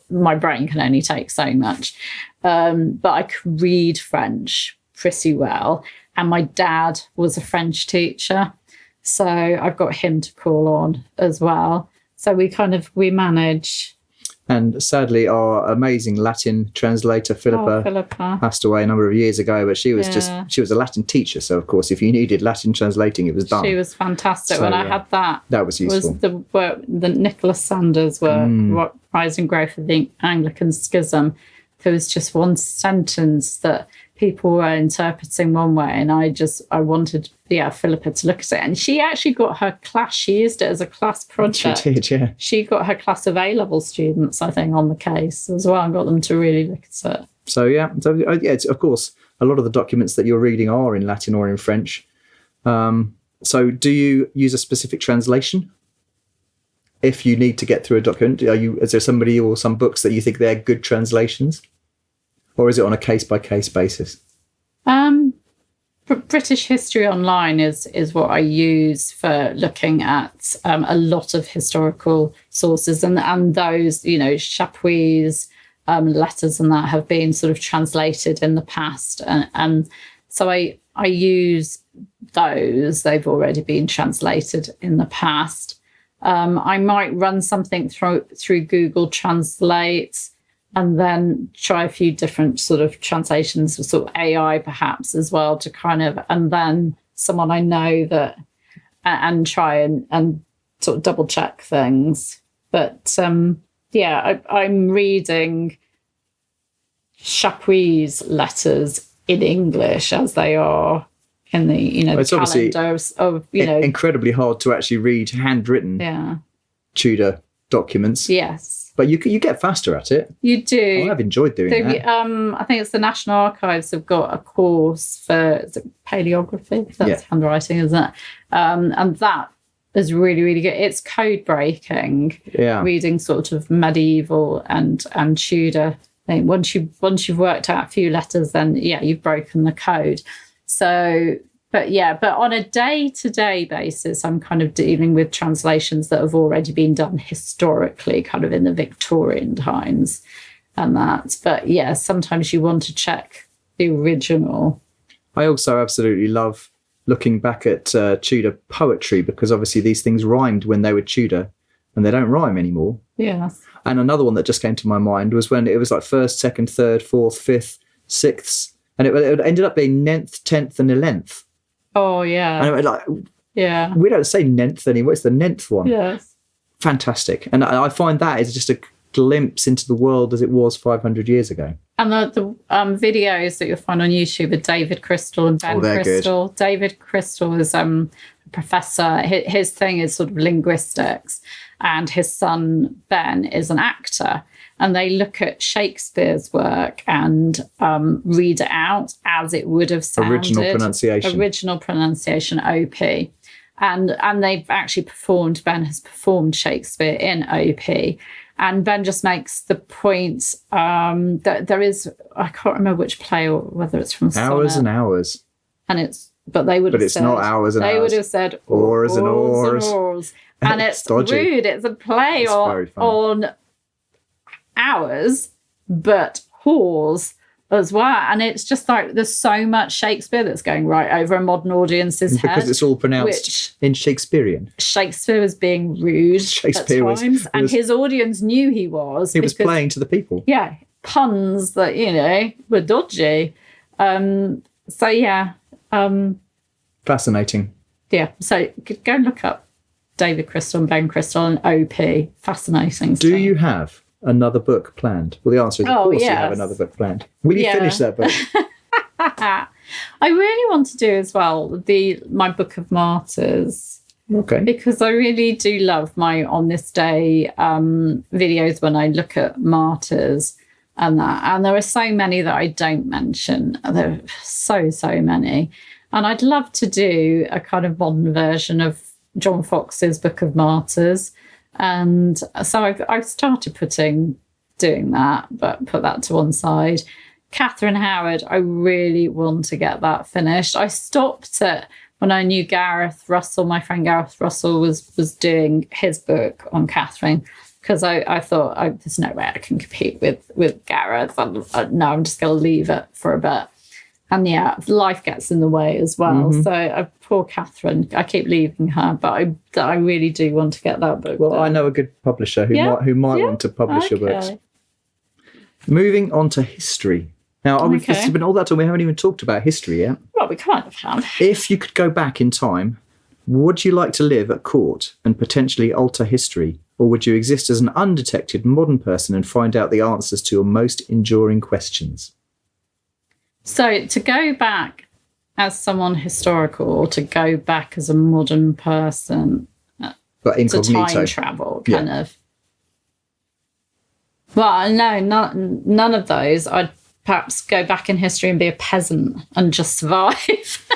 my brain can only take so much. But I could read French pretty well. And my dad was a French teacher. So I've got him to call on as well. So we manage. And sadly, our amazing Latin translator, Philippa, passed away a number of years ago, but she was she was a Latin teacher. So, of course, if you needed Latin translating, it was done. She was fantastic. So, when I had that. That was useful. Was the work, the Nicholas Sanders work, Rise and Growth of the Anglican Schism. There was just one sentence that people were interpreting one way, and I wanted Philippa to look at it, and she actually got her class. She used it as a class project. She did, yeah. She got her class of A-level students, I think, on the case as well, and got them to really look at it. So it's, of course, a lot of the documents that you're reading are in Latin or in French. So do you use a specific translation if you need to get through a document? Is there somebody or some books that you think they're good translations? Or is it on a case-by-case basis? British History Online is what I use for looking at a lot of historical sources. And those, Chapuis letters and that have been sort of translated in the past. And so I use those. They've already been translated in the past. I might run something through Google Translate and then try a few different sort of translations with sort of AI perhaps as well to and then someone I know that, and try and sort of double check things. But I'm reading Chapuis letters in English as they are in the, it's calendars of, incredibly hard to actually read handwritten Tudor documents. Yes. But you get faster at it. You do. I've enjoyed doing that. I think it's the National Archives have got a course for paleography. That's handwriting, isn't it? And that is really, really good. It's code breaking. Yeah. Reading sort of medieval and Tudor thing. Once you've worked out a few letters, then you've broken the code. So, but on a day-to-day basis, I'm kind of dealing with translations that have already been done historically, kind of in the Victorian times and that. But sometimes you want to check the original. I also absolutely love looking back at Tudor poetry, because obviously these things rhymed when they were Tudor and they don't rhyme anymore. Yes. And another one that just came to my mind was when it was like first, second, third, fourth, fifth, sixth, and it ended up being 9th, 10th and 11th. Oh, yeah. And we don't say 9th anymore. It's the 9th one. Yes. Fantastic. And I find that is just a glimpse into the world as it was 500 years ago. And the videos that you'll find on YouTube are David Crystal and Ben Crystal. Good. David Crystal is a professor. His thing is sort of linguistics, and his son Ben is an actor. And they look at Shakespeare's work and read it out as it would have sounded. Original pronunciation, OP. And they've actually performed, Ben has performed Shakespeare in OP. And Ben just makes the point that there is, I can't remember which play or whether it's from Hours and Hours. But they would have said. But it's not Hours and Hours. They would have said Oars and Oars. And it's dodgy. Rude. It's a play on hours, but whores as well. And it's just like there's so much Shakespeare that's going right over a modern audience's head. Because it's all pronounced in Shakespearean. Shakespeare was being rude at times, and his audience knew he was. He was playing to the people. Yeah, puns that, were dodgy. Fascinating. Yeah, so go and look up David Crystal and Ben Crystal and OP. Fascinating stuff. Do you have another book planned? Well, the answer is, of course, you have another book planned. Will you finish that book? I really want to do as well my Book of Martyrs. Okay. Because I really do love my On This Day videos when I look at martyrs and that. And there are so many that I don't mention. There are so many. And I'd love to do a kind of modern version of John Fox's Book of Martyrs. And so I've started doing that, but put that to one side. Catherine Howard, I really want to get that finished. I stopped it when I knew Gareth Russell, my friend Gareth Russell, was doing his book on Catherine, because I thought there's no way I can compete with Gareth. No, I'm just going to leave it for a bit. And life gets in the way as well. Mm-hmm. So poor Catherine, I keep leaving her, but I really do want to get that book. Well, done. I know a good publisher who might want to publish your books. Moving on to history. Now, we've been all that time, we haven't even talked about history yet. Well, we kind of have. If you could go back in time, would you like to live at court and potentially alter history? Or would you exist as an undetected modern person and find out the answers to your most enduring questions? So to go back as someone historical, or to go back as a modern person, but incognito. To time travel, kind of. Well, no, none of those. I'd perhaps go back in history and be a peasant and just survive.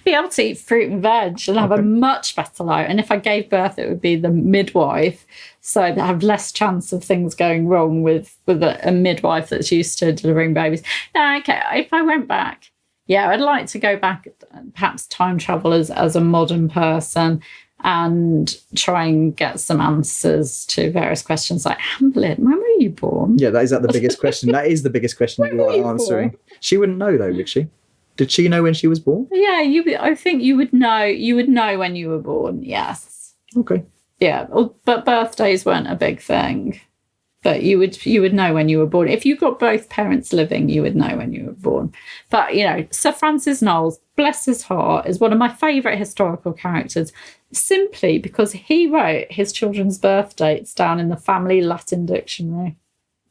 Be able to eat fruit and veg and have a much better life. And if I gave birth, it would be the midwife. So I'd have less chance of things going wrong with a midwife that's used to delivering babies. No, okay, if I went back, I'd like to go back, perhaps time travel as a modern person, and try and get some answers to various questions like, Hamlet, when were you born? Yeah, is that the biggest question? That is the biggest question you are answering. Born? She wouldn't know, though, would she? Did she know when she was born? Yeah, I think you would know. You would know when you were born, yes. Okay. Yeah, but birthdays weren't a big thing. But you would know when you were born. If you got both parents living, you would know when you were born. But, Sir Francis Knowles, bless his heart, is one of my favourite historical characters, simply because he wrote his children's birth dates down in the family Latin dictionary.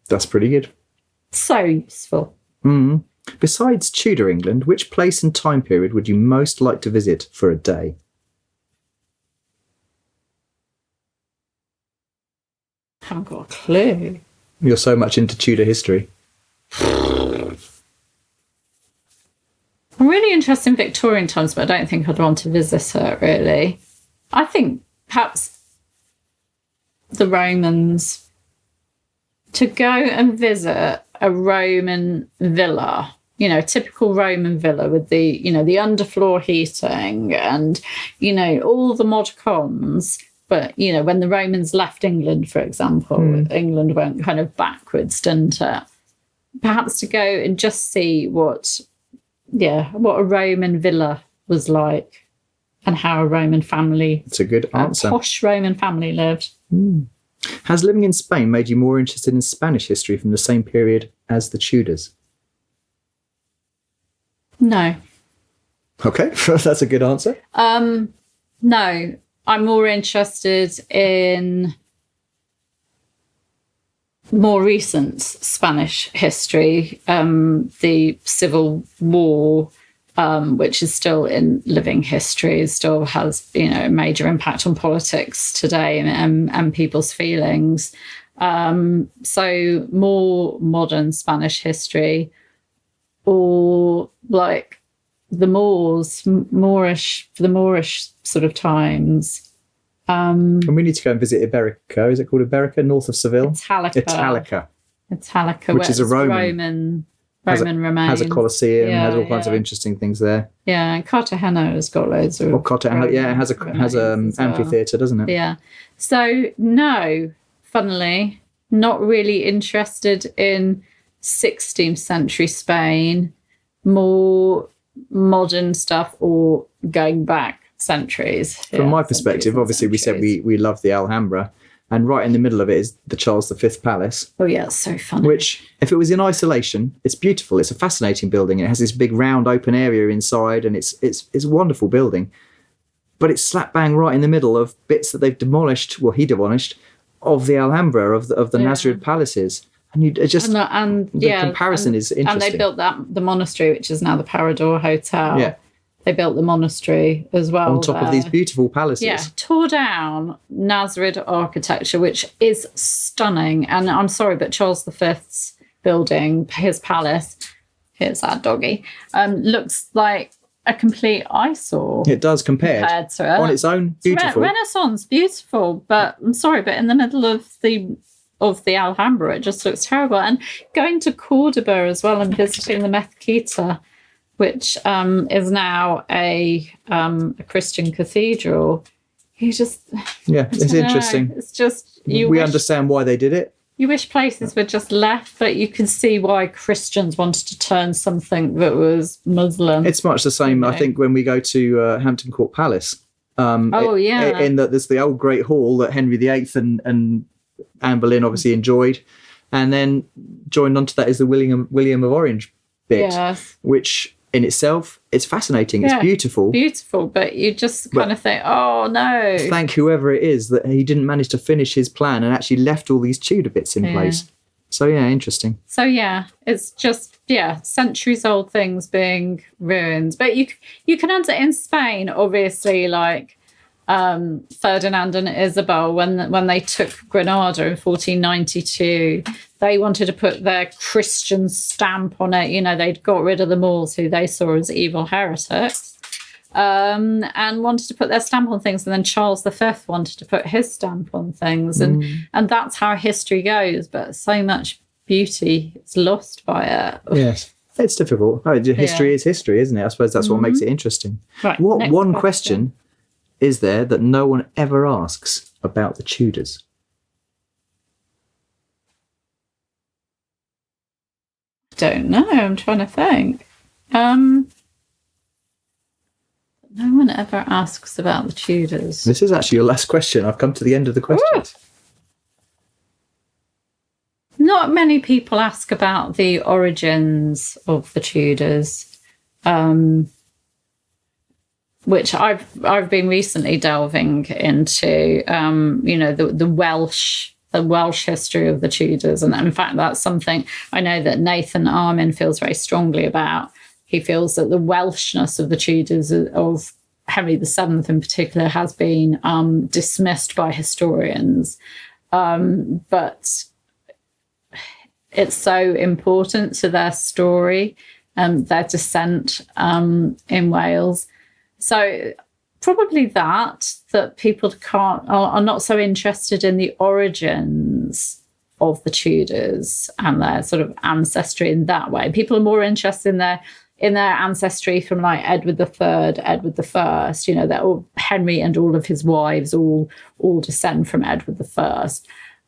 That's pretty good. So useful. Mm. Besides Tudor England, which place and time period would you most like to visit for a day? I haven't got a clue. You're so much into Tudor history. I'm really interested in Victorian times, but I don't think I'd want to visit it, really. I think perhaps the Romans, to go and visit a Roman villa, typical Roman villa with the underfloor heating and, all the mod cons. But, when the Romans left England, for example, England went kind of backwards, didn't it? Perhaps to go and just see what a Roman villa was like and how a Roman family... It's a good answer. A posh Roman family lived. Has living in Spain made you more interested in Spanish history from the same period as the Tudors? No. Okay, that's a good answer. No. I'm more interested in more recent Spanish history, the Civil War, which is still in living history, still has a major impact on politics today and people's feelings. So more modern Spanish history, or like the Moorish sort of times. And we need to go and visit Iberica. Is it called Iberica, north of Seville? Italica, which is a Roman remains. Has a Colosseum, has all kinds of interesting things there. Yeah, and Cartagena has got loads of... Cartagena, it has an amphitheatre, doesn't it? Yeah. So, no, funnily, not really interested in 16th century Spain, more modern stuff, or going back centuries. From my perspective, obviously, we said we love the Alhambra, and right in the middle of it is the Charles V Palace. Oh yeah, it's so funny. Which, if it was in isolation, it's beautiful. It's a fascinating building. It has this big round open area inside, and it's a wonderful building. But it's slap bang right in the middle of bits that they've demolished. Well, he demolished of the Alhambra, of the Nasrid palaces. And you just the comparison is interesting. And they built the monastery, which is now the Parador Hotel. Yeah. They built the monastery as well. On top of these beautiful palaces. Yeah, tore down Nasrid architecture, which is stunning. And I'm sorry, but Charles V's building, his palace, here's that doggy, looks like a complete eyesore. It does compared to it. On its own, beautiful. Renaissance, beautiful. But I'm sorry, but in the middle of the Alhambra, it just looks terrible. And going to Cordoba as well and visiting the Mezquita, which is now a Christian cathedral. It's interesting. It's just we understand why they did it. You wish places were just left, but you can see why Christians wanted to turn something that was Muslim. It's much the same, I think, when we go to Hampton Court Palace. In that there's the old Great Hall that Henry VIII and Anne Boleyn obviously enjoyed, and then joined onto that is the William of Orange bit, which in itself it's fascinating. It's beautiful, but you just kind of think, oh no, thank whoever it is that he didn't manage to finish his plan and actually left all these Tudor bits in place. So interesting. So it's just centuries old things being ruined. But you can enter in Spain, obviously, like Ferdinand and Isabel, when they took Granada in 1492, they wanted to put their Christian stamp on it. They'd got rid of the Moors, who they saw as evil heretics, and wanted to put their stamp on things. And then Charles V wanted to put his stamp on things, and that's how history goes. But so much beauty is lost by it. Yes. It's difficult. History is history, isn't it? I suppose that's what makes it interesting. Right. What one question is there that no one ever asks about the Tudors? Don't know. I'm trying to think. No one ever asks about the Tudors. This is actually your last question. I've come to the end of the questions. Not many people ask about the origins of the Tudors. Which I've been recently delving into, the Welsh history of the Tudors, and in fact that's something I know that Nathan Armin feels very strongly about. He feels that the Welshness of the Tudors, of Henry VII in particular, has been dismissed by historians, but it's so important to their story, their descent in Wales. So probably that people are not so interested in the origins of the Tudors and their sort of ancestry in that way. People are more interested in their ancestry from like Edward III, Edward I. You know, they're all Henry and all of his wives all descend from Edward I.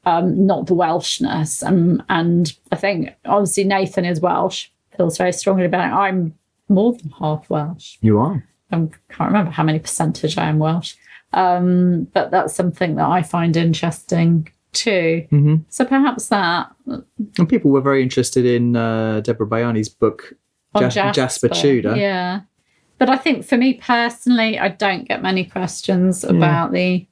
Not the Welshness. And I think obviously Nathan is Welsh, feels very strongly about it. I'm more than half Welsh. You are. I can't remember how many percentage I am Welsh. But that's something that I find interesting too. Mm-hmm. So perhaps that. And people were very interested in Deborah Bayani's book, Jasper Tudor. Yeah. But I think for me personally, I don't get many questions about the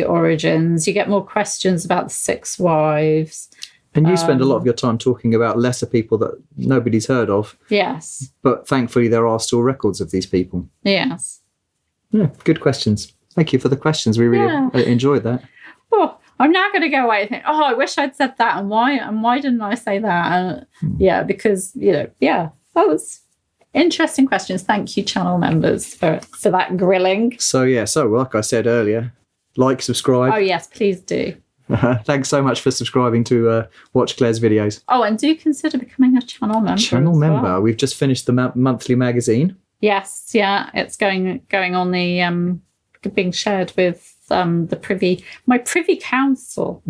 origins. You get more questions about the 6 wives. And you spend a lot of your time talking about lesser people that nobody's heard of. Yes. But thankfully, there are still records of these people. Yes. Yeah, good questions. Thank you for the questions. We really enjoyed that. Oh, I'm now going to go away and think, I wish I'd said that. And why didn't I say that? Yeah, because, that was interesting questions. Thank you, channel members, for that grilling. So like I said earlier, like, subscribe. Oh, yes, please do. Thanks so much for subscribing to Watch Claire's videos. Oh, and do consider becoming a channel member. Well. We've just finished the monthly magazine. Yes, yeah, it's going on the being shared with my Privy Council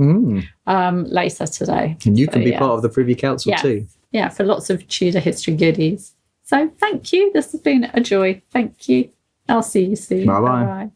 later today. And you can be part of the Privy Council too. Yeah, for lots of Tudor history goodies. So thank you. This has been a joy. Thank you. I'll see you soon. Bye-bye. Bye-bye.